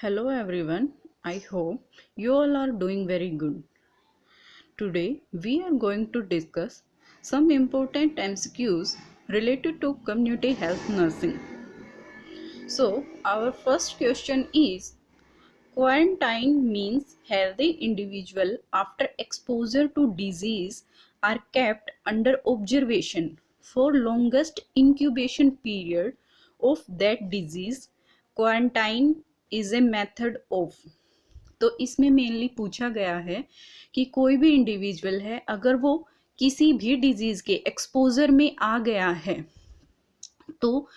Hello everyone, I hope you all are doing very good. Today we are going to discuss some important MCQs related to community health nursing. So, our first question is quarantine means healthy individual after exposure to disease are kept under observation for longest incubation period of that disease. Quarantine is a method of। तो इसमें mainly पूछा गया है कि कोई भी individual है अगर वो किसी भी डिजीज के एक्सपोजर में आ गया है तो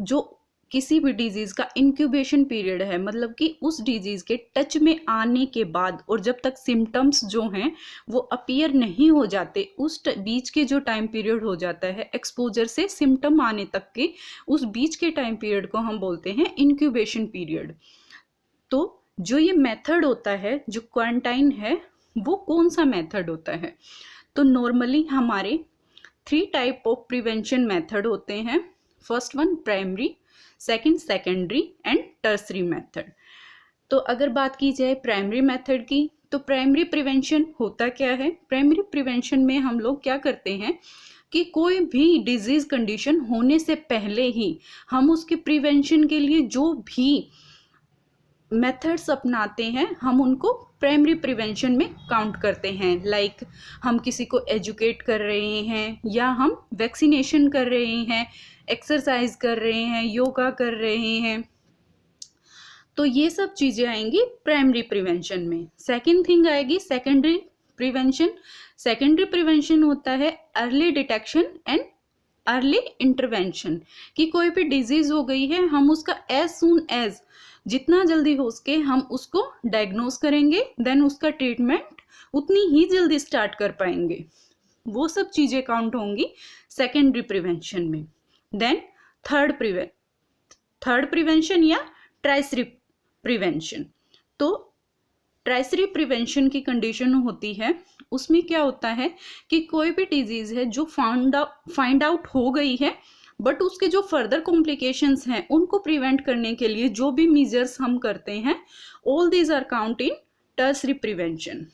जो किसी भी डिजीज का इंक्यूबेशन पीरियड है मतलब कि उस डिजीज के टच में आने के बाद और जब तक सिम्टम्स जो हैं वो अपीयर नहीं हो जाते उस बीच के जो टाइम पीरियड हो जाता है एक्सपोजर से सिम्टम आने तक के उस बीच के टाइम पीरियड को हम बोलते हैं इंक्यूबेशन पीरियड। तो जो ये मेथड होता है जो क्वारंटाइन है वो कौन सा मेथड होता है? तो नॉर्मली हमारे 3 टाइप ऑफ प्रिवेंशन मेथड होते हैं। First one primary, second secondary and tertiary method. तो अगर बात की जाए प्राइमरी मेथड की तो प्राइमरी प्रिवेंशन होता क्या है? प्राइमरी प्रिवेंशन में हम लोग क्या करते हैं कि कोई भी डिजीज कंडीशन होने से पहले ही हम उसके प्रिवेंशन के लिए जो भी मेथड्स अपनाते हैं हम उनको प्राइमरी प्रिवेंशन में काउंट करते हैं। लाइक हम किसी को एजुकेट कर रहे हैं या हम वैक्सीनेशन कर रहे हैं, एक्सरसाइज कर रहे हैं, योगा कर रहे हैं, तो ये सब चीज़ें आएंगी प्राइमरी प्रिवेंशन में। सेकेंड थिंग आएगी सेकेंडरी प्रिवेंशन। सेकेंडरी प्रिवेंशन होता है early detection and early intervention कि कोई भी डिजीज हो गई है हम उसका एज सून एज जितना जल्दी हो सके हम उसको डायग्नोज करेंगे, देन उसका ट्रीटमेंट उतनी ही जल्दी स्टार्ट कर पाएंगे। वो सब चीज़ें काउंट होंगी सेकेंडरी प्रिवेंशन में। देन थर्ड प्रिवेंशन या ट्राइसरी प्रिवेंशन। तो ट्राइसरी प्रिवेंशन की कंडीशन होती है उसमें क्या होता है कि कोई भी डिजीज है जो फाइंड आउट हो गई है बट उसके जो फर्दर कॉम्प्लिकेशंस हैं उनको प्रिवेंट करने के लिए जो भी मेजर्स हम करते हैं all these are count in tertiary prevention.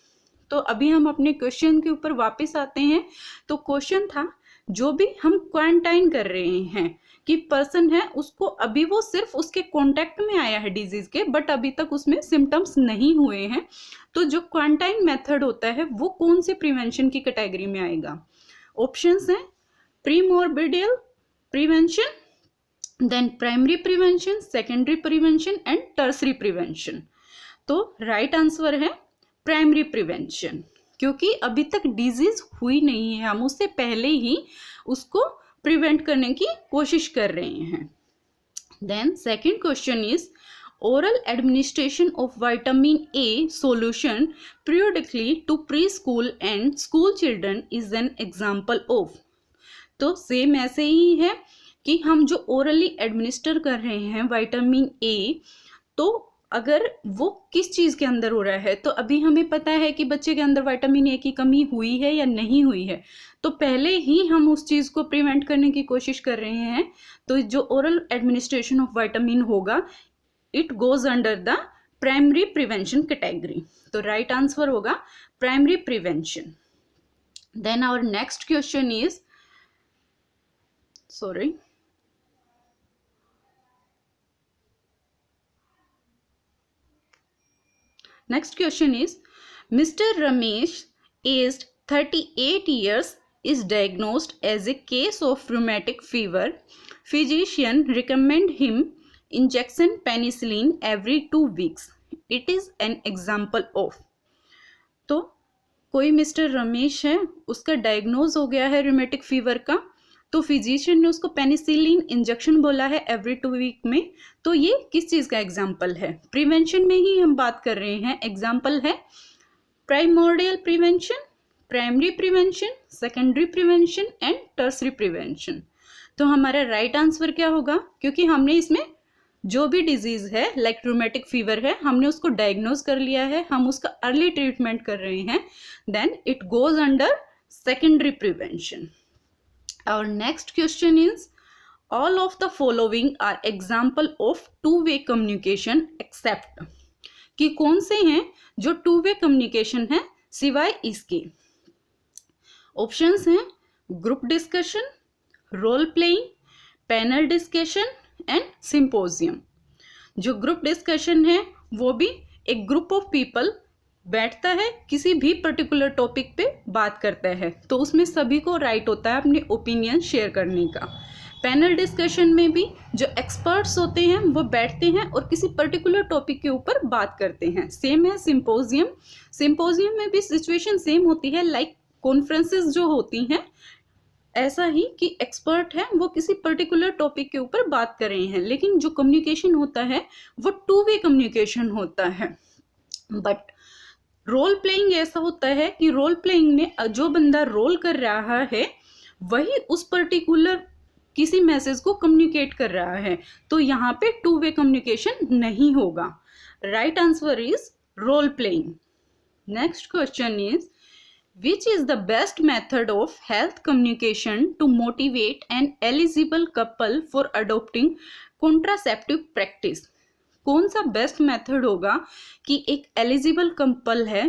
तो अभी हम अपने क्वेश्चन के ऊपर वापस आते हैं। तो क्वेश्चन था जो भी हम क्वारंटाइन कर रहे हैं कि पर्सन है उसको अभी वो सिर्फ उसके कांटेक्ट में आया है डिजीज के बट अभी तक उसमें सिम्टम्स नहीं हुए हैं, तो जो क्वारंटाइन मेथड होता है वो कौन से प्रिवेंशन की कैटेगरी में आएगा? ऑप्शंस हैं primordial prevention, then primary prevention, secondary prevention and tertiary prevention. तो राइट आंसर है प्राइमरी प्रिवेंशन क्योंकि अभी तक डिजीज हुई नहीं है, हम उससे पहले ही उसको प्रिवेंट करने की कोशिश कर रहे हैं। Then second question is oral administration of vitamin A solution periodically to preschool and school children is an example of। तो सेम ऐसे ही है कि हम जो ओरली एडमिनिस्टर कर रहे हैं विटामिन ए, तो अगर वो किस चीज़ के अंदर हो रहा है तो अभी हमें पता है कि बच्चे के अंदर विटामिन ए की कमी हुई है या नहीं हुई है, तो पहले ही हम उस चीज़ को प्रिवेंट करने की कोशिश कर रहे हैं। तो जो ओरल एडमिनिस्ट्रेशन ऑफ विटामिन होगा it goes under the primary prevention category. तो राइट आंसर होगा primary prevention. Then our next question is Next question is Mr. Ramesh, aged 38 years, is diagnosed as a case of rheumatic fever. Physician recommend him injection penicillin every 2 weeks. It is an example of। तो कोई mister Ramesh है उसका diagnose हो गया है rheumatic fever का, तो physician ने उसको पेनिसिलिन इंजेक्शन बोला है एवरी 2 वीक में। तो ये किस चीज़ का एग्जाम्पल है? प्रिवेंशन में ही हम बात कर रहे हैं। एग्जाम्पल है primordial prevention, primary prevention, secondary prevention and tertiary prevention. तो हमारा राइट आंसर क्या होगा? क्योंकि हमने इसमें जो भी डिजीज है लाइक रूमेटिक फीवर है हमने उसको डायग्नोज कर लिया है, हम उसका अर्ली ट्रीटमेंट कर रहे हैं, then it goes under secondary prevention. Our next question is all of the following are example of two way communication except, कि कौन से हैं जो टू वे कम्युनिकेशन है सिवाय इसके। ऑप्शंस हैं group discussion, role playing, panel discussion and symposium. जो ग्रुप डिस्कशन है वो भी एक ग्रुप ऑफ पीपल बैठता है, किसी भी पर्टिकुलर टॉपिक पे बात करता है, तो उसमें सभी को राइट होता है अपने ओपिनियन शेयर करने का। पैनल डिस्कशन में भी जो एक्सपर्ट्स होते हैं वो बैठते हैं और किसी पर्टिकुलर टॉपिक के ऊपर बात करते हैं। सेम है सिंपोजियम, सिंपोजियम में भी सिचुएशन सेम होती है, लाइक कॉन्फ्रेंसेस जो होती हैं, ऐसा ही कि एक्सपर्ट है वो किसी पर्टिकुलर टॉपिक के ऊपर बात कर रहे हैं, लेकिन जो कम्युनिकेशन होता है वो टू वे कम्युनिकेशन होता है। बट रोल प्लेइंग ऐसा होता है कि रोल प्लेइंग में जो बंदा रोल कर रहा है वही उस पर्टिकुलर किसी मैसेज को कम्युनिकेट कर रहा है, तो यहाँ पे टू वे कम्युनिकेशन नहीं होगा। Right answer is role playing. Next question is which is the best method of health communication to motivate an eligible couple for adopting contraceptive practice? कौन सा बेस्ट मेथड होगा कि एक एलिजिबल कपल है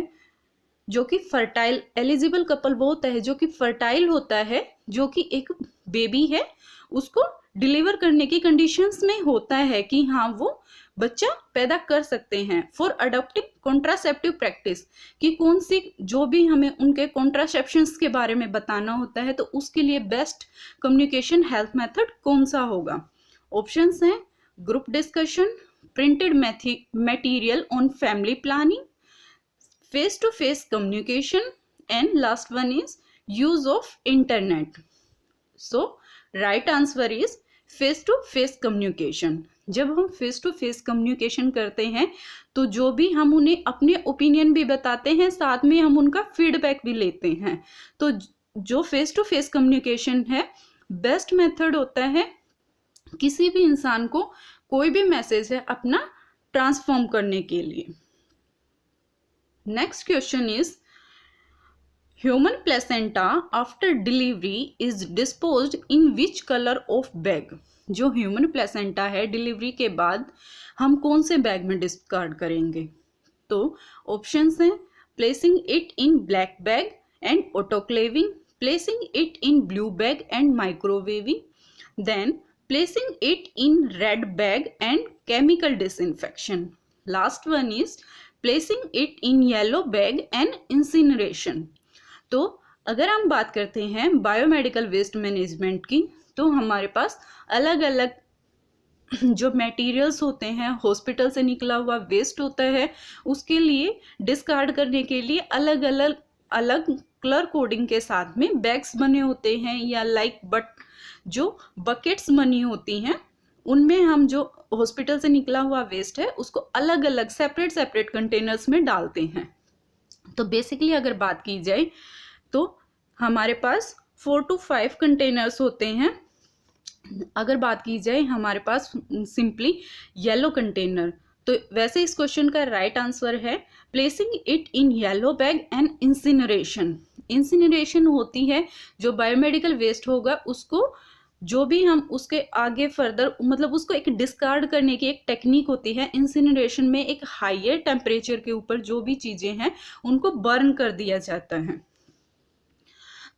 जो कि फर्टाइल, एलिजिबल कपल वो होता है जो कि फर्टाइल होता है, जो कि एक बेबी है उसको डिलीवर करने की कंडीशंस में होता है कि हाँ वो बच्चा पैदा कर सकते हैं, फॉर अडॉप्टिंग कॉन्ट्रासेप्टिव प्रैक्टिस, कि कौन सी जो भी हमें उनके कॉन्ट्रासेप्शंस के बारे में बताना होता है तो उसके लिए बेस्ट कम्युनिकेशन हेल्थ मेथड कौन सा होगा। ऑप्शंस हैं group discussion, printed material on family planning, face to face communication and last one is use of internet. So right answer is face to face communication. जब हम face to face communication करते हैं तो जो भी हम उन्हें अपने ओपिनियन भी बताते हैं, साथ में हम उनका फीडबैक भी लेते हैं, तो जो फेस टू फेस कम्युनिकेशन है बेस्ट मेथड होता है किसी भी इंसान को कोई भी मैसेज है अपना ट्रांसफॉर्म करने के लिए। Next question is human placenta after delivery is disposed in which colour of bag? जो ह्यूमन प्लेसेंटा है डिलीवरी के बाद हम कौन से बैग में डिस्कार्ड करेंगे? तो ऑप्शंस हैं placing it in black bag and autoclaving, placing it in blue bag and microwaving, then placing it in red bag and chemical disinfection, last one is placing it in yellow bag and incineration. तो अगर हम बात करते हैं biomedical waste management की, तो हमारे पास अलग अलग जो मटेरियल्स होते हैं, हॉस्पिटल से निकला हुआ वेस्ट होता है, उसके लिए डिस्कार्ड करने के लिए अलग अलग कलर कोडिंग के साथ में बैग्स बने होते हैं, या लाइक जो बकेट्स बनी होती हैं, उनमें हम जो हॉस्पिटल से निकला हुआ वेस्ट है उसको अलग अलग सेपरेट कंटेनर्स में डालते हैं। तो बेसिकली अगर बात की जाए तो हमारे पास 4 to 5 कंटेनर्स होते हैं। अगर बात की जाए हमारे पास सिंपली येलो कंटेनर, तो वैसे इस क्वेश्चन का राइट आंसर है placing it in yellow bag and incineration. Incineration होती है जो बायोमेडिकल वेस्ट होगा उसको जो भी हम उसके आगे फर्दर मतलब उसको एक डिस्कार्ड करने की एक टेक्निक होती है। इंसिनरेशन में एक हायर टेम्परेचर के ऊपर जो भी चीज़ें हैं उनको बर्न कर दिया जाता है।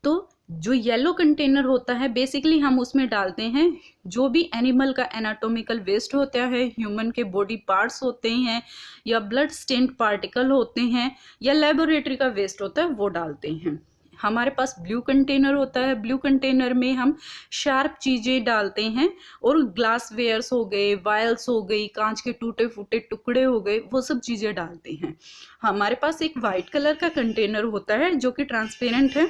तो जो येलो कंटेनर होता है बेसिकली हम उसमें डालते हैं जो भी एनिमल का एनाटॉमिकल वेस्ट होता है, ह्यूमन के बॉडी पार्ट्स होते हैं, या ब्लड स्टेन्ड पार्टिकल होते हैं, या लेबोरेटरी का वेस्ट होता है वो डालते हैं। हमारे पास ब्लू कंटेनर होता है, ब्लू कंटेनर में हम शार्प चीज़ें डालते हैं, और ग्लास वेयर्स हो गए, वायल्स हो गई, कांच के टूटे फूटे टुकड़े हो गए, वो सब चीज़ें डालते हैं। हमारे पास एक वाइट कलर का कंटेनर होता है जो कि ट्रांसपेरेंट है,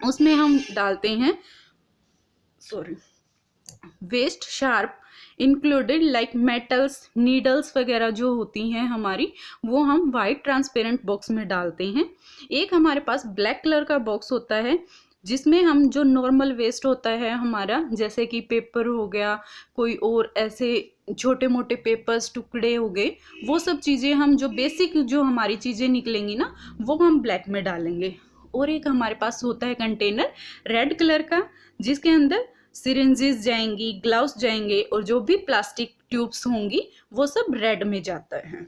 उसमें हम डालते हैं waste sharp included like metals, needles वगैरह जो होती हैं हमारी, वो हम वाइट ट्रांसपेरेंट बॉक्स में डालते हैं। एक हमारे पास ब्लैक कलर का बॉक्स होता है जिसमें हम जो नॉर्मल वेस्ट होता है हमारा, जैसे कि पेपर हो गया, कोई और ऐसे छोटे मोटे पेपर्स टुकड़े हो गए, वो सब चीज़ें हम जो बेसिक जो हमारी चीज़ें निकलेंगी ना वो हम ब्लैक में डालेंगे। और एक हमारे पास होता है कंटेनर रेड कलर का जिसके अंदर सिरिंजेस जाएंगी, ग्लव्स जाएंगे और जो भी प्लास्टिक ट्यूब्स होंगी वो सब रेड में जाता है।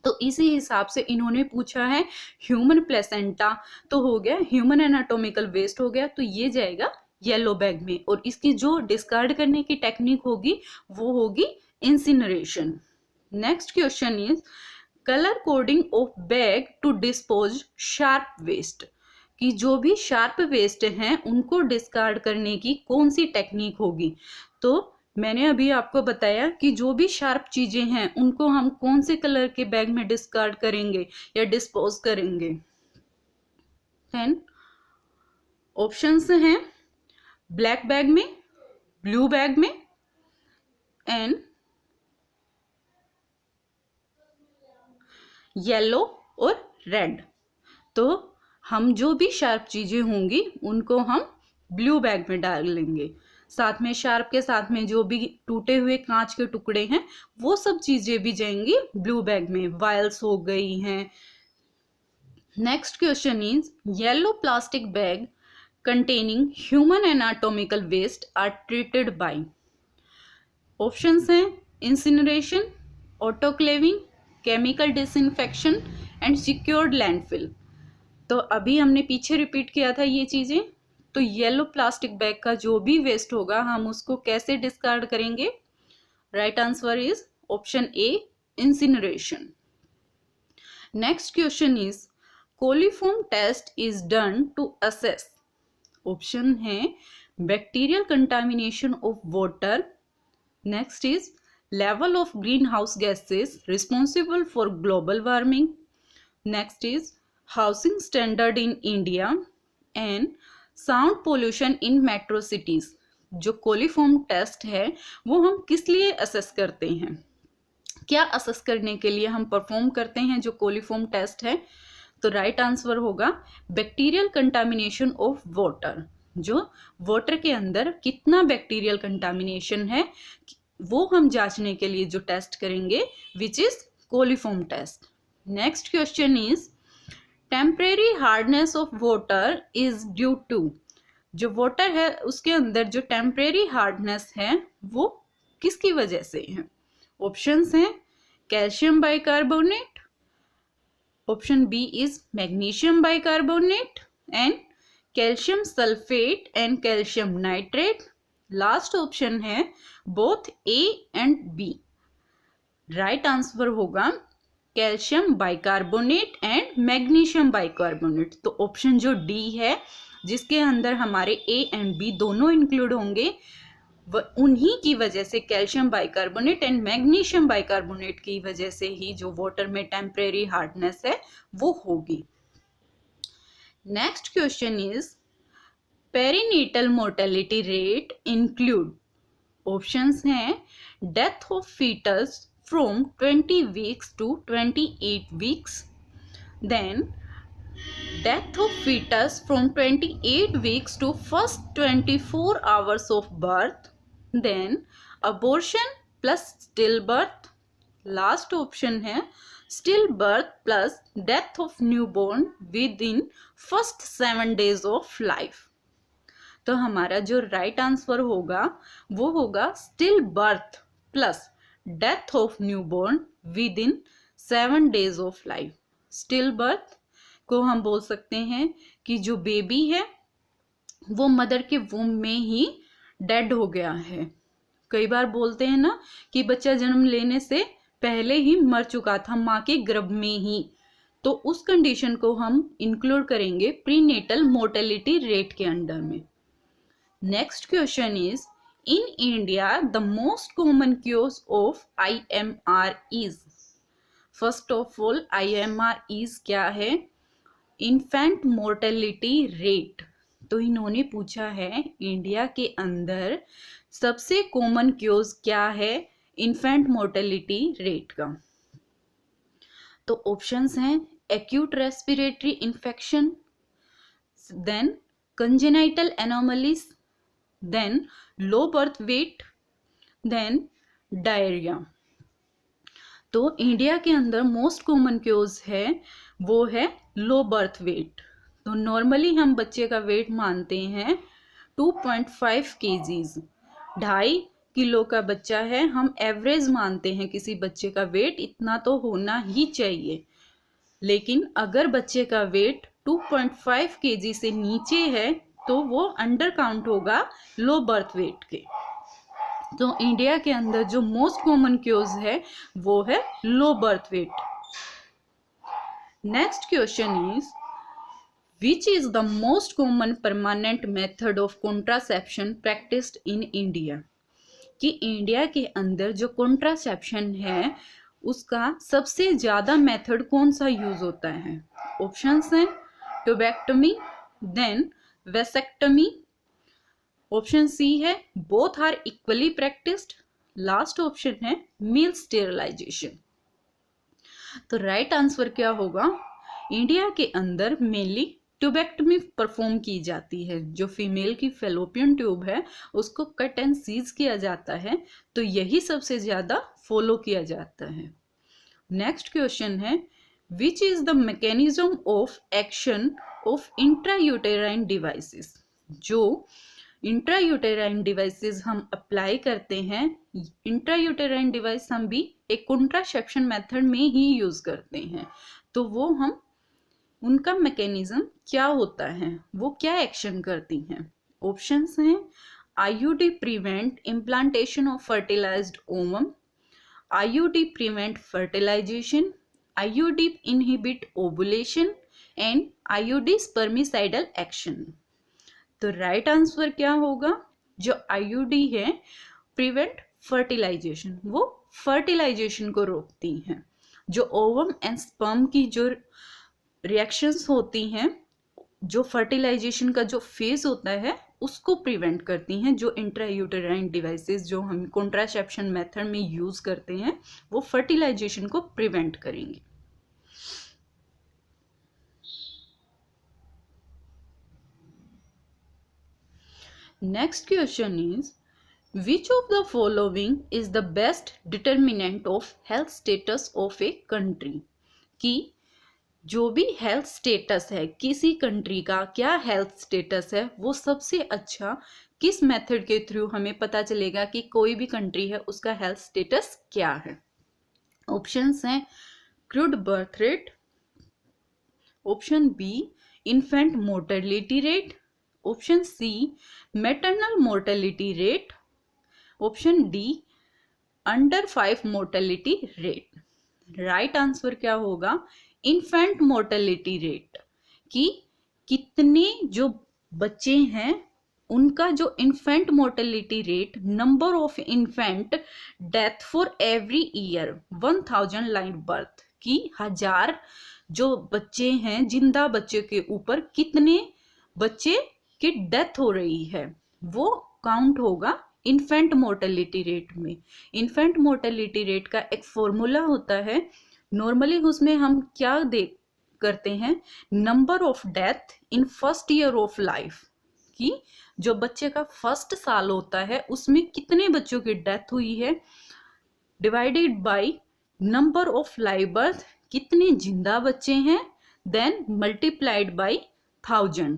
तो इसी हिसाब से इन्होंने पूछा है ह्यूमन प्लेसेंटा, तो हो गया ह्यूमन एनाटॉमिकल वेस्ट हो गया, तो ये जाएगा येलो बैग में। और इसकी जो डिस्कार्ड करने की टेक्निक होगी वो होगी incineration. Next question is colour coding of bag to dispose sharp waste, कि जो भी शार्प वेस्ट हैं उनको डिस्कार्ड करने की कौन सी टेक्निक होगी। तो मैंने अभी आपको बताया कि जो भी शार्प चीजें हैं उनको हम कौन से कलर के बैग में डिस्कार्ड करेंगे या डिस्पोज करेंगे। देन ऑप्शंस हैं ब्लैक बैग में, ब्लू बैग में एंड येलो और रेड। तो हम जो भी शार्प चीजें होंगी उनको हम ब्लू बैग में डाल लेंगे, साथ में शार्प के साथ में जो भी टूटे हुए कांच के टुकड़े हैं वो सब चीजें भी जाएंगी ब्लू बैग में, वायल्स हो गई हैं। Next question is yellow plastic bag containing human anatomical waste are treated by। Options हैं incineration, autoclaving, chemical disinfection and secured landfill. तो अभी हमने पीछे रिपीट किया था ये चीजें। तो येलो प्लास्टिक बैग का जो भी वेस्ट होगा हम उसको कैसे डिस्कार्ड करेंगे। Right answer is option A, incineration. Next question is coliform test is done to assess. Option है bacterial contamination of water, next is level of green house gases responsible for global warming, next is housing standard in India and sound pollution in metro cities. जो coliform test है वो हम किस लिए assess करते हैं, क्या असेस करने के लिए हम परफॉर्म करते हैं जो कोलीफॉर्म टेस्ट है। तो राइट आंसर होगा बैक्टीरियल कंटामिनेशन ऑफ वाटर। जो वाटर के अंदर कितना बैक्टीरियल कंटामिनेशन है वो हम जांचने के लिए जो टेस्ट करेंगे which is coliform test. Next question is temporary hardness of water is due to. जो वाटर है उसके अंदर जो टेम्परेरी हार्डनेस है वो किसकी वजह से है। ऑप्शंस हैं calcium bicarbonate, option B is magnesium bicarbonate and calcium sulphate and calcium nitrate, last option है both A and B. Right answer होगा calcium bicarbonate and magnesium bicarbonate. तो ऑप्शन जो डी है जिसके अंदर हमारे ए एंड बी दोनों include होंगे उन्हीं की वजह से, calcium bicarbonate and magnesium bicarbonate की वजह से ही जो वाटर में टेम्परेरी हार्डनेस है वो होगी। Next question is perinatal mortality rate include. Options हैं death of fetus from 20 weeks to 28 weeks, then death of fetus from 28 weeks to first 24 hours of birth, then abortion plus stillbirth, last option है stillbirth plus death of newborn within first 7 days of life। तो हमारा जो right answer होगा वो होगा stillbirth plus death of newborn within 7 days of life। stillbirth को हम बोल सकते हैं कि जो बेबी है वो मदर के वूम में ही डेड हो गया है। कई बार बोलते हैं ना कि बच्चा जन्म लेने से पहले ही मर चुका था माँ के गर्भ में ही, तो उस कंडीशन को हम इंक्लूड करेंगे प्रीनेटल मोर्टेलिटी रेट के अंडर में। Next question is in India the most common cause of IMR is. First of all IMR is क्या है, इन्फेंट मोर्टेलिटी रेट। तो इन्होंने पूछा है इंडिया के अंदर सबसे कॉमन क्यूज क्या है इन्फेंट मोर्टेलिटी रेट का। तो ऑप्शंस हैं acute respiratory infection, then congenital anomalies, then low birth weight, then diarrhoea. तो इंडिया के अंदर मोस्ट कॉमन क्यूज है वो है लो बर्थ वेट। तो नॉर्मली हम बच्चे का वेट मानते हैं 2.5 kgs, 2.5 किलो का बच्चा है, हम एवरेज मानते हैं किसी बच्चे का वेट इतना तो होना ही चाहिए। लेकिन अगर बच्चे का वेट 2.5 kg से नीचे है तो वो अंडर काउंट होगा लो बर्थ वेट के। तो इंडिया के अंदर जो मोस्ट कॉमन क्यूज है वो है low birth wait. Next question is Which is the most common permanent method of contraception practiced in India? कि इंडिया के अंदर जो कॉन्ट्रासेप्शन है उसका सबसे ज्यादा मेथड कौन सा यूज होता है? ऑप्शंस हैं tubectomy, then vasectomy, option C है both are equally practised, last option है मेल स्टेरिलाइजेशन। तो राइट आंसर क्या होगा? इंडिया के अंदर मेनली ट्यूबेक्टमी परफॉर्म की जाती है। जो फीमेल की फेलोपियन ट्यूब है उसको कट एंड सीज किया जाता है, तो यही सबसे ज्यादा फॉलो किया जाता है। नेक्स्ट क्वेश्चन है which is the mechanism of action of intrauterine devices? जो इंट्रायूटेराइन डिवाइसेस हम अप्लाई करते हैं, इंट्रायूटेराइन डिवाइस हम भी एक कॉन्ट्रासेप्शन मेथड में ही यूज करते हैं, तो वो हम उनका मैकेनिज्म क्या होता है, वो क्या एक्शन करती हैं? ऑप्शंस हैं IUD prevent implantation of fertilised ovum, IUD prevent fertilisation, IUD inhibit ovulation and IUD spermicidal action. तो राइट आंसर क्या होगा? जो आईयूडी है प्रिवेंट फर्टिलाइजेशन, वो फर्टिलाइजेशन को रोकती हैं। जो ओवम एंड स्पर्म की जो रिएक्शंस होती हैं, जो फर्टिलाइजेशन का जो फेज होता है उसको प्रिवेंट करती हैं। जो इंट्रायूटेराइन डिवाइसेस जो हम कॉन्ट्रासेप्शन मेथड में यूज करते हैं वो फर्टिलाइजेशन को प्रिवेंट करेंगे। Next question is which of the following is the best determinant of health status of a country? कि जो भी हेल्थ स्टेटस है किसी कंट्री का, क्या हेल्थ स्टेटस है, वो सबसे अच्छा किस मेथड के थ्रू हमें पता चलेगा कि कोई भी कंट्री है उसका हेल्थ स्टेटस क्या है? ऑप्शंस हैं crude birth rate, option B infant mortality rate, option C maternal mortality rate, option D under 5 mortality rate. Right answer क्या होगा? इन्फेंट मोर्टेलिटी रेट, कि कितने जो बच्चे हैं उनका जो infant mortality rate, number of infant death for every year 1000 live birth, की 1000 जो बच्चे हैं जिंदा बच्चे के ऊपर कितने बच्चे की डेथ हो रही है, वो काउंट होगा इन्फेंट मोर्टेलिटी रेट में। इन्फेंट मोर्टेलिटी रेट का एक फॉर्मूला होता है, नॉर्मली उसमें हम क्या देख करते हैं, number of death in first year of life, कि जो बच्चे का फर्स्ट साल होता है उसमें कितने बच्चों की डेथ हुई है, divided by number of live birth, कितने जिंदा बच्चे हैं, देन मल्टीप्लाइड बाय 1000,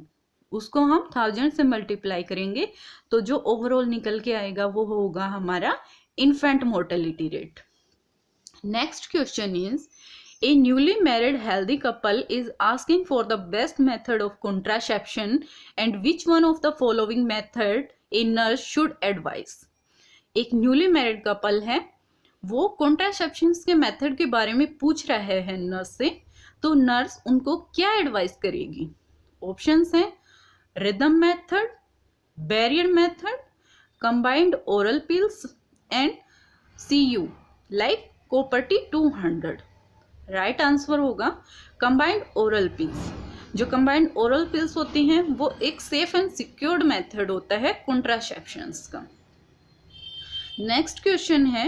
उसको हम 1000 से मल्टीप्लाई करेंगे तो जो ओवरऑल निकल के आएगा वो होगा हमारा infant mortality rate. Next question is a newly married healthy couple is asking for the best method of contraception and which one of the following method a nurse should advise? एक newly married couple है, वो contraception के method के बारे में पूछ रहे हैं नर्स से, तो नर्स उनको क्या एडवाइस करेगी? ऑप्शंस हैं rhythm method, barrier method, combined oral pills and CU like copper T 200। Right answer होगा कंबाइंड ओरल पिल्स। जो कंबाइंड ओरल पिल्स होती हैं वो एक सेफ एंड सिक्योर्ड मेथड होता है कॉन्ट्रासेप्शंस का। नेक्स्ट क्वेश्चन है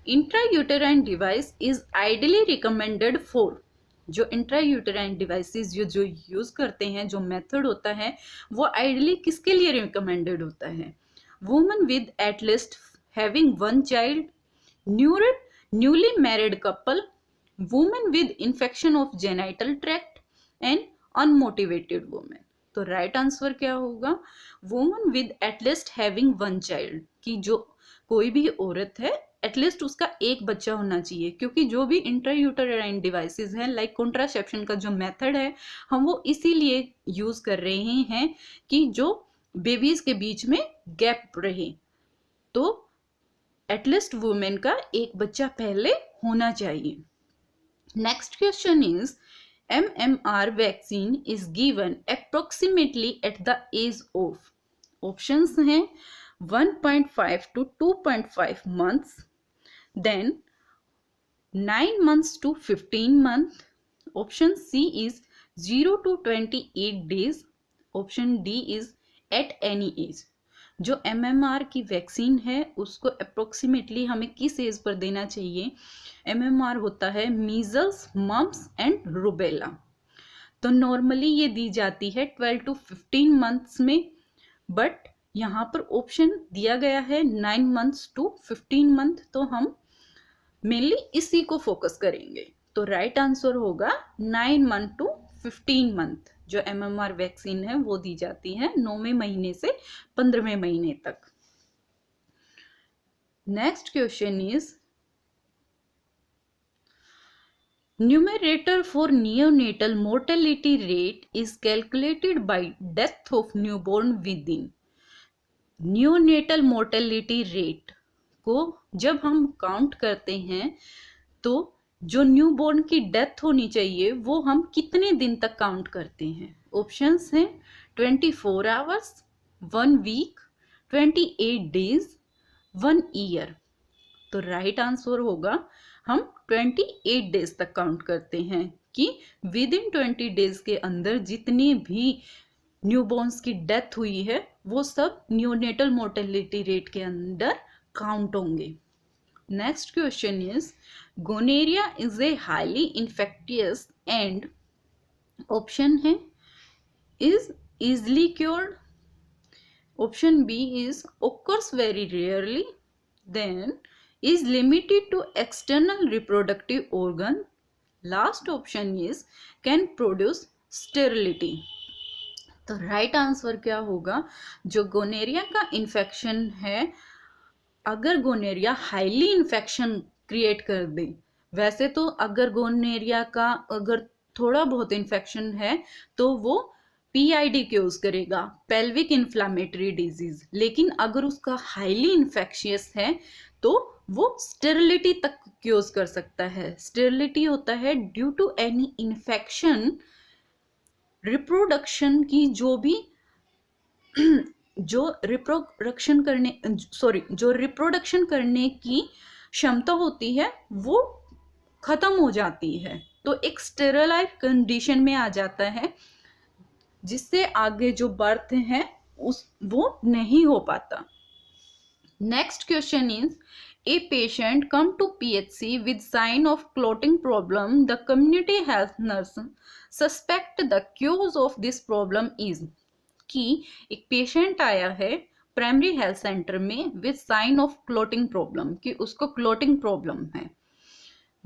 intrauterine device is ideally recommended for? जो इंट्रायूटेराइन डिवाइसेस जो यूज करते हैं, जो मेथड होता है वो आइडियली किसके लिए रिकमेंडेड होता है? Women with at least having 1 child, newly married couple, women with infection of genital tract and unmotivated women। तो राइट आंसर क्या होगा, woman with at least having one child, कि जो कोई भी औरत है एटलीस्ट उसका एक बच्चा होना चाहिए, क्योंकि जो भी इंट्रायूटेराइन डिवाइसेस हैं लाइक कॉन्ट्रासेप्शन का जो मेथड है हम वो इसीलिए यूज कर रहे हैं कि जो बेबीज के बीच में गैप रहे, तो एटलीस्ट वुमेन का एक बच्चा पहले होना चाहिए। Next question is MMR vaccine is given approximately at the age of, options हैं 1.5 to 2.5 months, then 9 months to 15 months, option C is 0 to 28 days, option D is at any age। जो MMR की vaccine है उसको approximately हमें किस as per देना चाहिए, MMR होता है मीजल्स, मम्स एंड रूबेला, तो नॉर्मली ये दी जाती है 12 to 15 मंथ्स में, बट यहाँ पर ऑप्शन दिया गया है 9 months to 15 month, तो हम मेनली इसी को फोकस करेंगे। तो राइट आंसर होगा 9 month to 15 month। जो MMR वैक्सीन है वो दी जाती है 9वें महीने से 15वें महीने तक। Next question is numerator for neonatal mortality rate is calculated by death of newborn within। neonatal mortality rate को जब हम काउंट करते हैं तो जो न्यूबॉर्न की डेथ होनी चाहिए वो हम कितने दिन तक काउंट करते हैं, ऑप्शंस हैं 24 आवर्स, 1 वीक, 28 डेज, 1 ईयर। तो राइट आंसर होगा हम 28 डेज तक काउंट करते हैं कि विद इन 20 डेज के अंदर जितनी भी न्यूबॉर्न्स की डेथ हुई है वो सब न्यूनेटल मोर्टेलिटी रेट के अंदर काउंट होंगे। Next question is gonorrhoea is a highly infectious and, option है is easily cured, option B is occurs very rarely, then is limited to external reproductive organ, last option is can produce sterility। तो right answer क्या होगा, जो gonorrhoea का infection है, अगर gonorrhoea highly infection create कर दे, वैसे तो अगर गोनेरिया का अगर थोड़ा बहुत इन्फेक्शन है तो वो PID क्योज करेगा, पेल्विक इन्फ्लामेटरी डिजीज, लेकिन अगर उसका हाईली इन्फेक्शियस है तो वो स्टेरिलिटी तक क्योज कर सकता है। स्टेरिलिटी होता है due to any infection, reproduction की जो भी जो रिप्रोडक्शन करने की क्षमता होती है वो खत्म हो जाती है, तो एक स्टेरिलाइज कंडीशन में आ जाता है जिससे आगे जो बर्थ है वो नहीं हो पाता। Next question is a patient come to PHC with sign of clotting problem, the community health nurse suspect the cause of this problem is, कि एक पेशेंट आया है प्राइमरी हेल्थ सेंटर में with sign of clotting problem, कि उसको clotting problem है,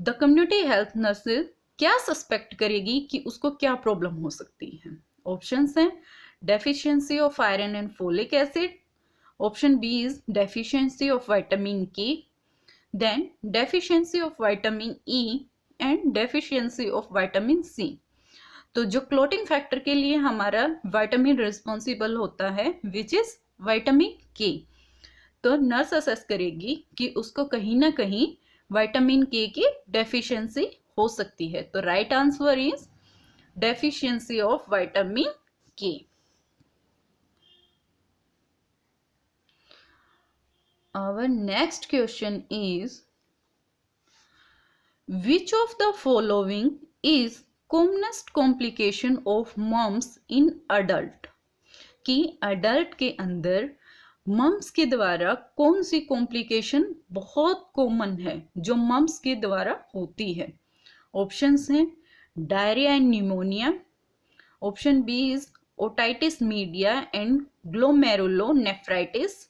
the community health nurse क्या suspect करेगी कि उसको क्या प्रॉब्लम हो सकती है। ऑप्शंस हैं deficiency of iron and folic acid, option B is deficiency of vitamin K, then deficiency of vitamin E and deficiency of vitamin C. तो जो क्लोटिंग फैक्टर के लिए हमारा विटामिन रिस्पॉन्सिबल होता है विच इज विटामिन के, तो नर्स असेस करेगी कि उसको कहीं ना कहीं विटामिन के की डेफिशिएंसी हो सकती है। तो right answer is deficiency of vitamin के। Our next question is which of the following is commonest complication of mumps in adult, कि adult के अंदर मम्स के द्वारा कौन सी कॉम्प्लिकेशन बहुत कॉमन है जो मम्स के द्वारा होती है। ऑप्शंस हैं diarrhoea and pneumonia, option B is otitis media and glomerulonephritis,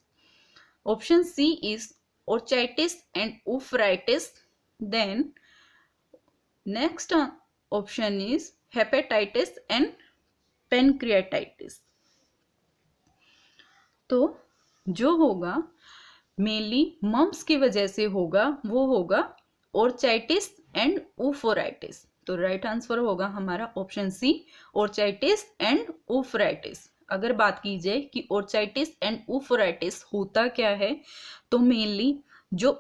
option C is orchitis and uveitis, then next option is hepatitis and pancreatitis. तो जो होगा मेनली मम्स की वजह से होगा वो होगा ओर्चाइटिस एंड ऊफोराइटिस। तो राइट आंसर होगा हमारा ऑप्शन सी, ओर्चाइटिस एंड ऊफोराइटिस। अगर बात की जाए कि ओर्चाइटिस एंड ऊफोराइटिस होता क्या है, तो मेनली जो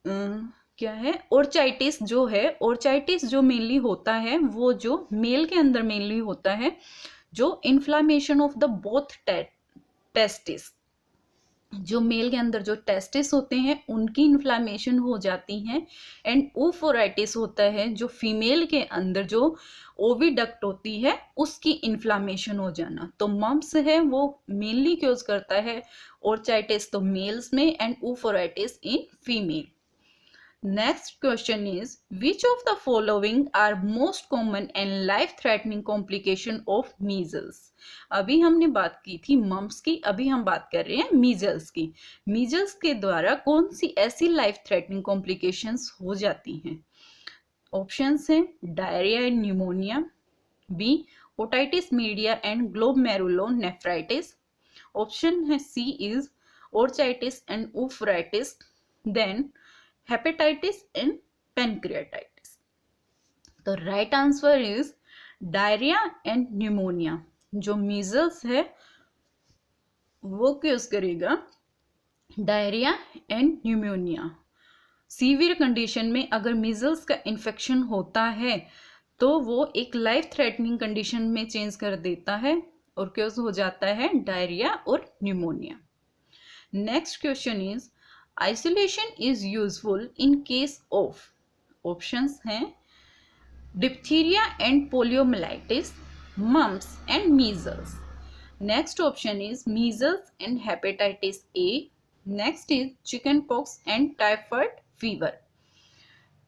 क्या है, ओर्चाइटिस जो है, ओर्चाइटिस जो मेनली होता है वो जो मेल के अंदर मेनली होता है, जो inflammation of the both testis, जो मेल के अंदर जो टेस्टिस होते हैं उनकी इन्फ्लामेशन हो जाती है। एंड ओफोराइटिस होता है जो फीमेल के अंदर जो ओविडक्ट होती है उसकी इन्फ्लामेशन हो जाना। तो मम्स है वो मेनली क्योज करता है ओर्चाइटिस तो मेल्स में and oophoritis in female. Next question is, which of the following are most common and life-threatening complication of measles? अभी हमने बात की थी मम्स की, अभी हम बात कर रहे हैं मीजल्स की। मीजल्स के द्वारा कौन सी ऐसी लाइफ थ्रेटनिंग कॉम्प्लिकेशंस हो जाती हैं? ऑप्शंस हैं diarrhoea and pneumonia, B otitis media and glomerulonephritis, option है C is orchitis and oophoritis, then hepatitis and pancreatitis. तो right answer is diarrhoea and pneumonia. जो मीजल्स है वो क्योज करेगा diarrhoea and pneumonia. Severe condition में अगर measles का infection होता है तो वो एक लाइफ थ्रेटनिंग कंडीशन में चेंज कर देता है और क्योज हो जाता है डायरिया और pneumonia. Next question is, isolation is useful in case of, options हैं diphtheria and poliomyelitis, mumps and measles. Next option is measles and hepatitis A, next is chicken pox and typhoid fever.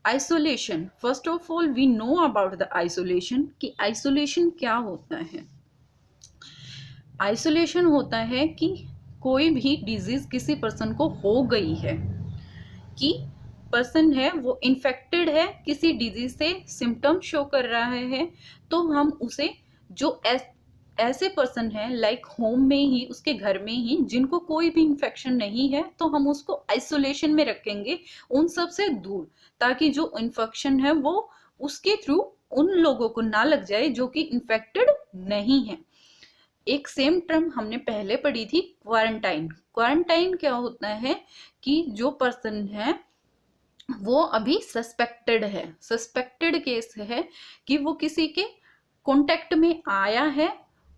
Isolation, first of all we know about the isolation कि isolation क्या होता है। Isolation होता है कि कोई भी disease किसी पर्सन को हो गई है, कि पर्सन है वो इन्फेक्टेड है किसी डिजीज से, सिम्टम शो कर रहा है, तो हम उसे जो ऐसे पर्सन है लाइक होम में ही, उसके घर में ही जिनको कोई भी इन्फेक्शन नहीं है, तो हम उसको आइसोलेशन में रखेंगे उन सब से दूर, ताकि जो इन्फेक्शन है वो उसके थ्रू उन लोगों को ना लग जाए जो कि इन्फेक्टेड नहीं है। एक सेम टर्म हमने पहले पढ़ी थी क्वारंटाइन। क्वारंटाइन क्या होता है कि जो पर्सन है वो अभी सस्पेक्टेड है, सस्पेक्टेड केस है कि वो किसी के कांटेक्ट में आया है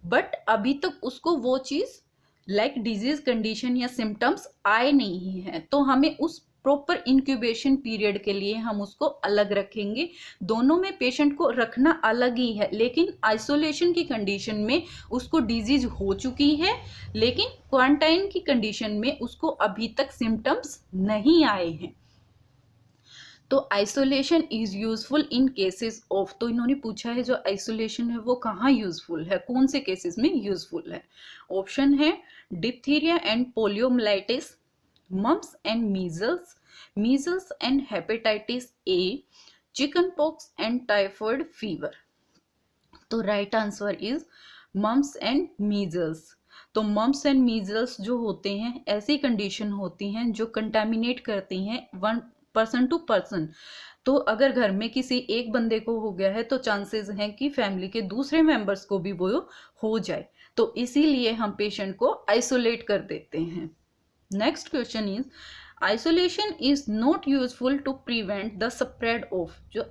बट अभी तक उसको वो चीज लाइक डिजीज कंडीशन या सिम्टम्स आए नहीं है, तो हमें उस प्रॉपर इंक्यूबेशन पीरियड के लिए हम उसको अलग रखेंगे। दोनों में पेशेंट को रखना अलग ही है, लेकिन आइसोलेशन की कंडीशन में उसको डिजीज हो चुकी है, लेकिन क्वारंटाइन की कंडीशन में उसको अभी तक सिम्टम्स नहीं आए हैं। तो isolation is useful in cases of, तो इन्होंने पूछा है जो आइसोलेशन है वो कहाँ यूजफुल है, कौन से केसेस में यूजफुल है। ऑप्शन है diphtheria and poliomyelitis, mumps and measles, measles and hepatitis A, chicken pox and typhoid fever. तो right answer is mumps and measles. तो मम्स एंड मीजल्स जो होते हैं ऐसी कंडीशन होती हैं जो कंटामिनेट करती हैं वन पर्सन टू पर्सन। तो अगर घर में किसी एक बंदे को हो गया है तो चांसेस हैं कि फैमिली के दूसरे मेंबर्स को भी वो हो जाए, तो इसीलिए हम पेशेंट को आइसोलेट कर देते हैं। Next question is, isolation is not useful to prevent the spread of, जो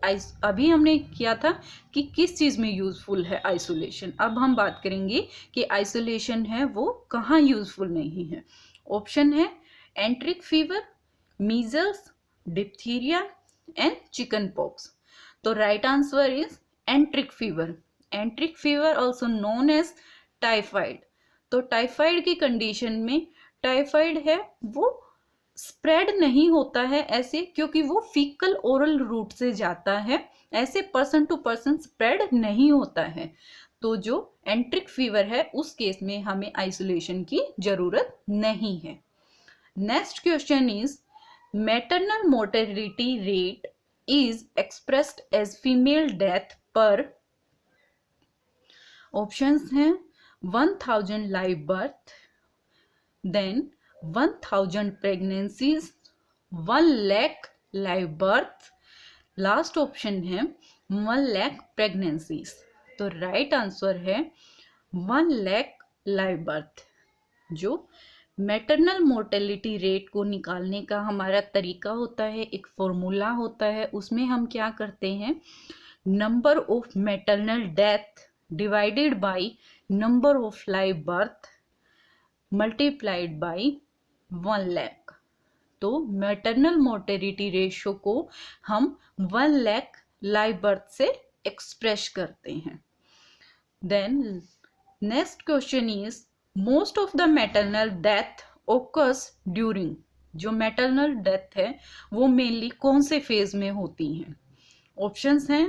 अभी हमने किया था कि किस चीज में यूजफुल है आइसोलेशन, अब हम बात करेंगे कि आइसोलेशन है वो कहाँ यूजफुल नहीं है। ऑप्शन है enteric fever, measles, diphtheria and chicken pox. तो right answer is enteric fever. Enteric fever also known as typhoid. तो टाइफाइड की कंडीशन में टाइफाइड है वो स्प्रेड नहीं होता है ऐसे, क्योंकि वो फीकल ओरल रूट से जाता है, ऐसे पर्सन टू पर्सन स्प्रेड नहीं होता है। तो जो एंट्रिक फीवर है उस केस में हमें आइसोलेशन की जरूरत नहीं है। Next question is, maternal mortality rate is expressed as female death per options हैं 1000 live birth, then 1000 pregnancies, 1 lakh live birth, last option है 1 लाख प्रेगनेंसीज। तो राइट आंसर है 1 लाख लाइव बर्थ। जो मैटरनल मोर्टेलिटी रेट को निकालने का हमारा तरीका होता है, एक फॉर्मूला होता है, उसमें हम क्या करते हैं, number of maternal death divided by number of live birth multiplied by 1 lakh. तो मैटरनल मोर्टेलिटी रेशियो को हम 1 लाख लाइव बर्थ से एक्सप्रेस करते हैं। Then next question is most of the maternal death occurs during. जो मैटरनल डेथ है वो mainly कौन से फेज में होती हैं? ऑप्शंस हैं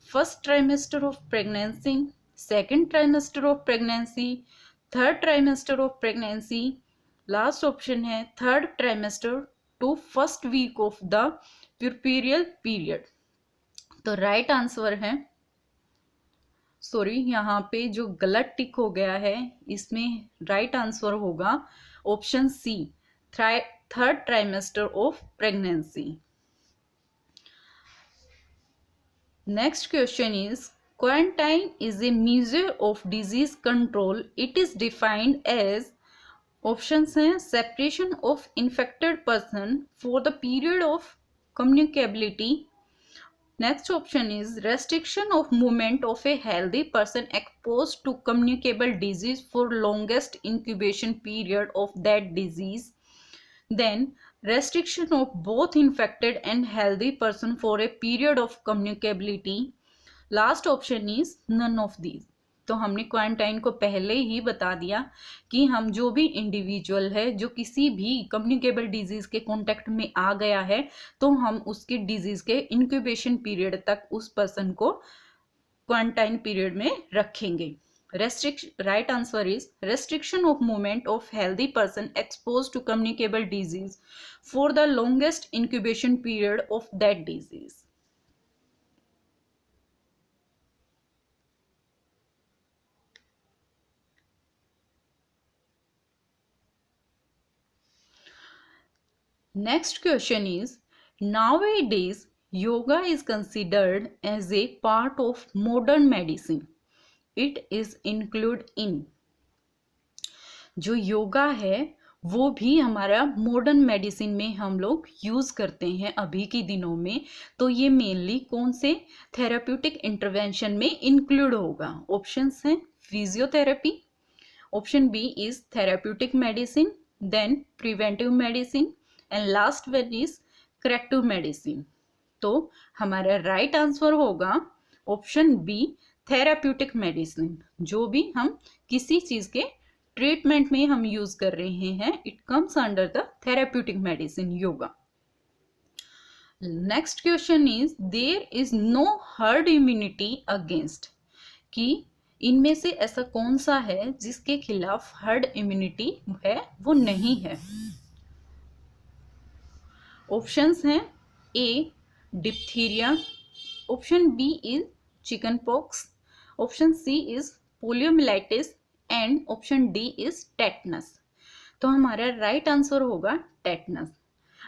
first trimester of pregnancy, second trimester of pregnancy, third trimester of pregnancy, last option है third trimester to first week of the puerperal period. तो राइट आंसर है, सॉरी यहाँ पे जो गलत टिक हो गया है, इसमें राइट आंसर होगा option C, third trimester of pregnancy. Next question is quarantine is a measure of disease control, it is defined as. Options हैं separation of infected person for the period of communicability, next option is restriction of movement of a healthy person exposed to communicable disease for longest incubation period of that disease, then restriction of both infected and healthy person for a period of communicability, last option is none of these। तो हमने quarantine को पहले ही बता दिया कि हम जो भी इंडिविजुअल है जो किसी भी कम्युनिकेबल डिजीज के कांटेक्ट में आ गया है तो हम उसकी डिजीज के इंक्यूबेशन पीरियड तक उस पर्सन को क्वारंटाइन पीरियड में रखेंगे। Right answer is restriction of movement of healthy person expose to communicable disease for the longest incubation period of that disease. Next question is nowadays yoga is considered as a part of modern medicine, it is included in। जो योगा है वो भी हमारा modern medicine में हम लोग use करते हैं अभी के दिनों में। तो ये मेनली कौन से थेराप्यूटिक इंटरवेंशन में इंक्लूड होगा? ऑप्शंस हैं physiotherapy, option B is therapeutic medicine, then preventive medicine and last one is corrective medicine. तो हमारा राइट आंसर होगा ऑप्शन बी थेराप्यूटिक मेडिसिन। जो भी हम किसी चीज के ट्रीटमेंट में हम यूज कर रहे हैं it comes under the therapeutic medicine yoga. Next question is there is no herd immunity against, कि इनमें से ऐसा कौन सा है जिसके खिलाफ हर्ड इम्यूनिटी है वो नहीं है? ऑप्शंस हैं A diphtheria, option B is chicken pox, option C is poliomyelitis and option D is tetanus. तो हमारा राइट आंसर होगा टेटनस।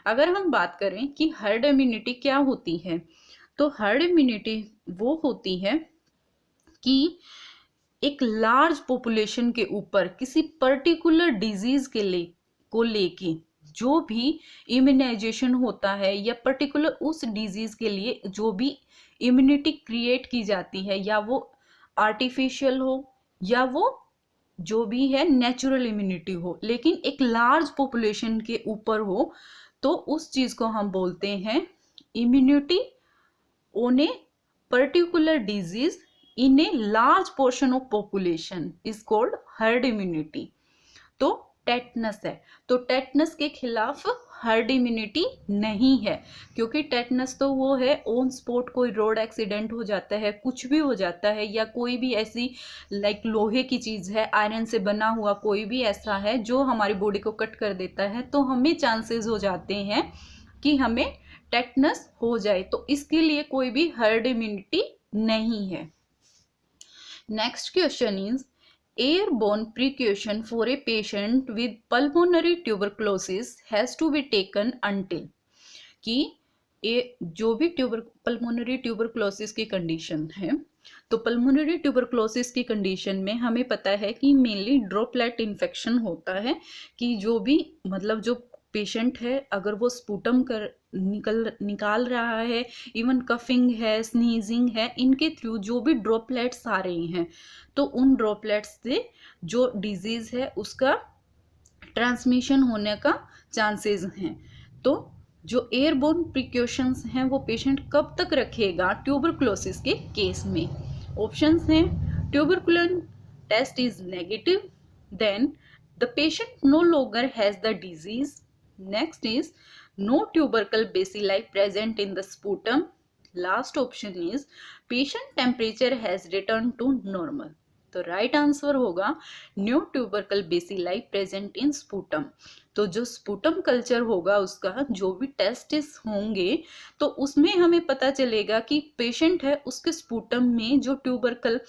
अगर हम बात करें कि हर्ड इम्यूनिटी क्या होती है, तो हर्ड इम्यूनिटी वो होती है कि एक लार्ज पॉपुलेशन के ऊपर किसी पर्टिकुलर डिजीज को लेके जो भी इम्यूनाइजेशन होता है या पर्टिकुलर उस डिजीज के लिए जो भी इम्यूनिटी क्रिएट की जाती है, या वो आर्टिफिशियल हो या वो जो भी है नेचुरल इम्यूनिटी हो, लेकिन एक लार्ज पॉपुलेशन के ऊपर हो, तो उस चीज को हम बोलते हैं immunity on a particular disease in a large portion of population is called herd immunity. तो टेटनस है, तो टेटनस के खिलाफ हर्ड इम्यूनिटी नहीं है, क्योंकि टेटनस तो वो है ऑन स्पॉट, कोई रोड एक्सीडेंट हो जाता है, कुछ भी हो जाता है, या कोई भी ऐसी लाइक लोहे की चीज़ है, आयरन से बना हुआ कोई भी ऐसा है जो हमारी बॉडी को कट कर देता है, तो हमें चांसेस हो जाते हैं कि हमें टेटनस हो जाए। तो इसके लिए कोई भी हर्ड इम्यूनिटी नहीं है। Next question is airborne precaution for a patient with pulmonary tuberculosis has to be taken until कि ये जो भी पल्मोनरी ट्यूबरक्लोसिस की कंडीशन है, तो पल्मोनरी ट्यूबरक्लोसिस की कंडीशन में हमें पता है कि मेनली ड्रॉपलेट इन्फेक्शन होता है कि जो भी मतलब जो पेशेंट है अगर वो स्पूटम कर निकाल रहा है, इवन कफिंग है, स्नीजिंग है, इनके थ्रू जो भी ड्रॉपलेट्स आ रही हैं तो उन ड्रॉपलेट्स से जो डिजीज़ है उसका ट्रांसमिशन होने का चांसेस हैं। तो जो एयरबोर्न प्रिकॉशंस हैं वो पेशेंट कब तक रखेगा ट्यूबरक्लोसिस के केस में? ऑप्शंस हैं tuberculin test is negative, then the patient no longer has the disease, next is no tubercle bacilli present in the sputum, last option is patient temperature has return to normal. तो right answer होगा no tubercle bacilli present in sputum. तो जो sputum culture होगा उसका जो भी testis होंगे तो उसमें हमें पता चलेगा कि पेशेंट है उसके स्पूटम में जो ट्यूबरकल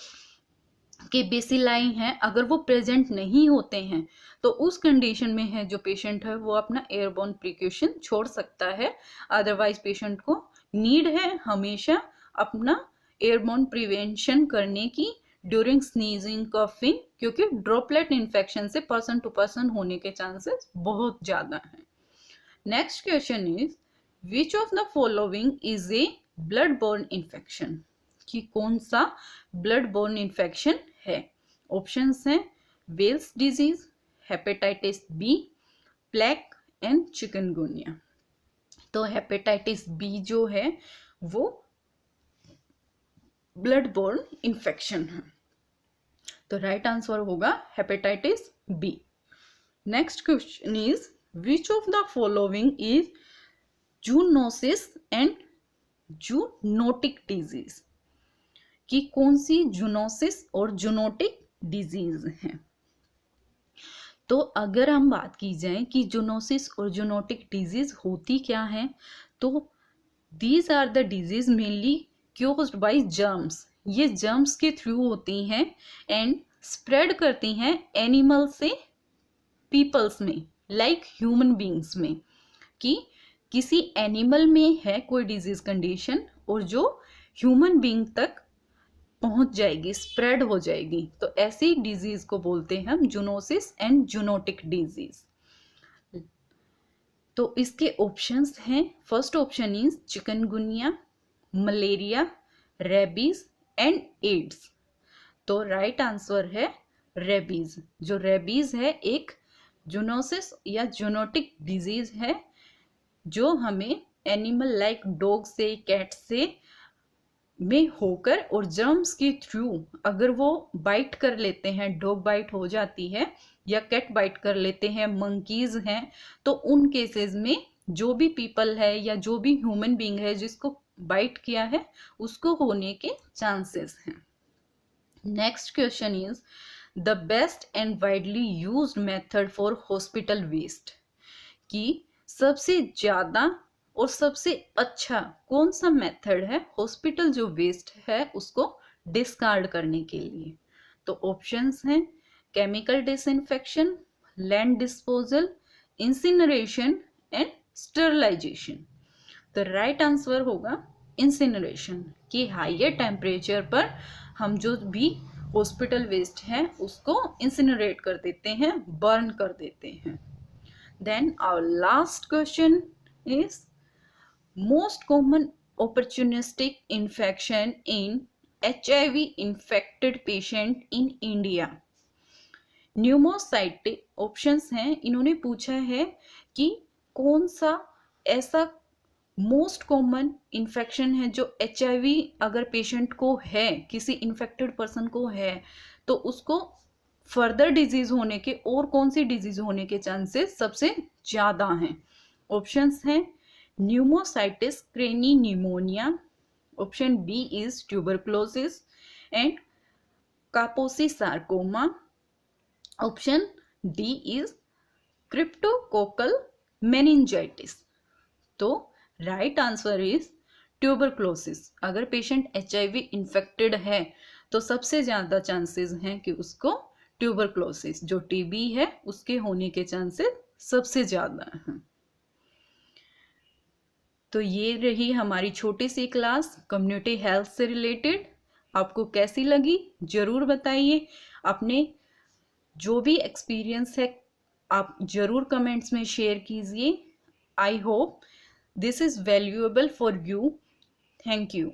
के बेसिलाई हैं अगर वो प्रेजेंट नहीं होते हैं तो उस कंडीशन में है जो पेशेंट है वो अपना एयरबोर्न प्रिकॉशन छोड़ सकता है। अदरवाइज पेशेंट को नीड है हमेशा अपना एयरबोर्न प्रिवेंशन करने की ड्यूरिंग स्नीजिंग, कफिंग, क्योंकि ड्रॉपलेट इन्फेक्शन से पर्सन टू पर्सन होने के चांसेस बहुत ज़्यादा हैं। Next question is which of the following is a blood borne infection? कि कौन सा ब्लड बोर्न इन्फेक्शन है? ऑप्शंस हैं Weil's disease, hepatitis B, plague and chikungunya. तो हेपेटाइटिस बी जो है वो ब्लड बोर्न इन्फेक्शन है, तो राइट आंसर होगा hepatitis B. Next question is which of the following is zoonosis and zoonotic disease? कि कौन सी जूनोसिस और जूनोटिक डिजीज है? तो अगर हम बात की जाए कि जूनोसिस और जूनोटिक डिजीज होती क्या है, तो these are the disease mainly caused by germs. ये जर्म्स के थ्रू होती हैं एंड स्प्रेड करती हैं एनिमल से पीपल्स में, लाइक ह्यूमन बींग्स में। कि किसी एनिमल में है कोई डिजीज कंडीशन और जो ह्यूमन बींग तक पहुंच जाएगी, स्प्रेड हो जाएगी, तो ऐसी डिजीज को बोलते हैं हम जूनोसिस एंड जूनोटिक डिजीज। तो इसके ऑप्शंस हैं, first option is chikungunya, malaria, rabies and AIDS. तो राइट आंसर है रेबीज। जो रेबीज है एक जूनोसिस या जूनोटिक डिजीज है जो हमें एनिमल लाइक डॉग से, कैट से में होकर और जर्म्स के थ्रू अगर वो बाइट कर लेते हैं, डॉग बाइट हो जाती है या कैट बाइट कर लेते हैं, मंकीज हैं, तो उन केसेस में जो भी पीपल है या जो भी ह्यूमन बीइंग है जिसको बाइट किया है उसको होने के चांसेस हैं। Next question is the best and widely used method for hospital waste. कि सबसे ज़्यादा और सबसे अच्छा कौन सा मेथड है हॉस्पिटल जो वेस्ट है उसको डिस्कार्ड करने के लिए? तो ऑप्शंस हैं chemical disinfection, land disposal, incineration and sterilisation. तो राइट आंसर होगा इंसिनरेशन। कि हाइयर टेम्परेचर पर हम जो भी हॉस्पिटल वेस्ट है उसको इंसिनरेट कर देते हैं, बर्न कर देते हैं। Then our last question is most common opportunistic infection in HIV infected patient in India? Pneumocystis options हैं, इन्होंने पूछा है कि कौन सा ऐसा मोस्ट कॉमन इन्फेक्शन है जो HIV अगर पेशेंट को है, किसी इन्फेक्टेड पर्सन को है, तो उसको फर्दर डिजीज होने के और कौन सी डिजीज होने के चांसेस सबसे ज़्यादा हैं। ऑप्शंस हैं pneumocystis crani pneumonia, option B is tuberculosis and Kaposi sarcoma, option D is cryptococcal meningitis। तो राइट आंसर इज ट्यूबरक्लोसिस। अगर पेशेंट HIV इन्फेक्टेड है तो सबसे ज़्यादा चांसेस हैं कि उसको ट्यूबरक्लोसिस जो टीबी है उसके होने के चांसेस सबसे ज़्यादा हैं। तो ये रही हमारी छोटी सी क्लास कम्युनिटी हेल्थ से रिलेटेड। आपको कैसी लगी ज़रूर बताइए। अपने जो भी एक्सपीरियंस है आप ज़रूर कमेंट्स में शेयर कीजिए। I hope this is valuable for you. Thank you.